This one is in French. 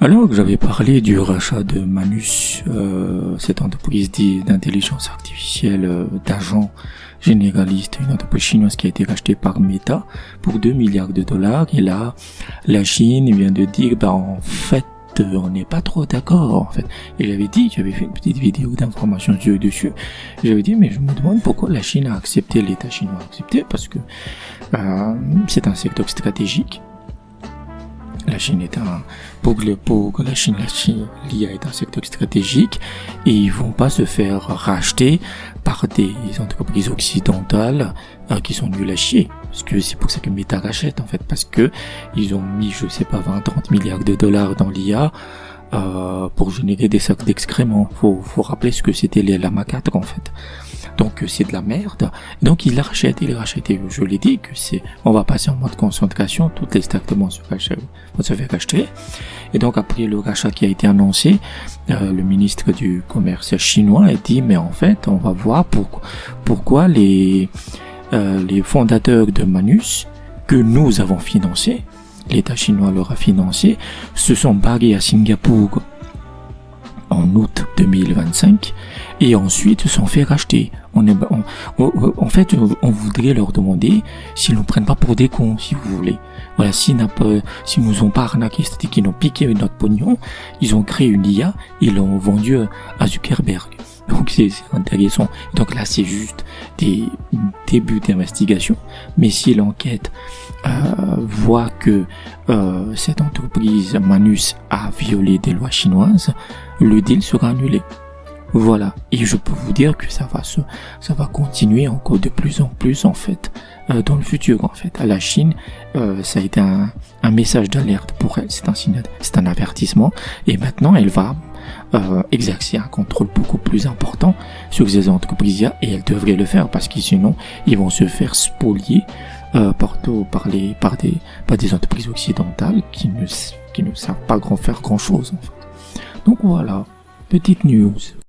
Alors que j'avais parlé du rachat de Manus, cette entreprise d'intelligence artificielle d'agents généralistes, une entreprise chinoise qui a été rachetée par Meta pour 2 milliards de dollars. Et là, la Chine vient de dire, en fait, on n'est pas trop d'accord, en fait. Et j'avais fait une petite vidéo d'information dessus. J'avais dit, mais je me demande pourquoi la Chine a accepté, l'État chinois a accepté, parce que c'est un secteur stratégique. La Chine est pour la Chine, l'IA est un secteur stratégique et ils vont pas se faire racheter par des entreprises occidentales qui sont nulles à chier. Parce que c'est pour ça que Meta rachète, en fait, parce que ils ont mis, 20-30 milliards de dollars dans l'IA, pour générer des sacs d'excréments. Faut rappeler ce que c'était la macaque, en fait. Donc c'est de la merde. Donc il rachète. Et je l'ai dit que on va passer en mode concentration. Toutes les stacks vont se faire racheter. Et donc après le rachat qui a été annoncé, le ministre du commerce chinois a dit, mais en fait, on va voir pourquoi les fondateurs de Manus, que nous avons financé, l'État chinois leur a financé, se sont barrés à Singapour en août 2025 et ensuite se sont fait racheter. En fait, on voudrait leur demander s'ils nous prennent pas pour des cons, si vous voulez. Voilà, s'ils nous ont pas arnaqué, c'est-à-dire qu'ils ont piqué notre pognon, ils ont créé une IA, ils l'ont vendu à Zuckerberg. Donc c'est intéressant. Donc là c'est juste des débuts d'investigation. Mais si l'enquête voit que cette entreprise Manus a violé des lois chinoises, le deal sera annulé. Voilà. Et je peux vous dire que ça va continuer encore de plus en plus, en fait, dans le futur, en fait. À la Chine, ça a été un message d'alerte pour elle. C'est un avertissement. Et maintenant, elle va exercer un contrôle beaucoup plus important sur ces entreprises et elle devrait le faire parce que sinon ils vont se faire spolier par des entreprises occidentales qui ne savent pas faire grand chose, en fait. Donc voilà, petite news.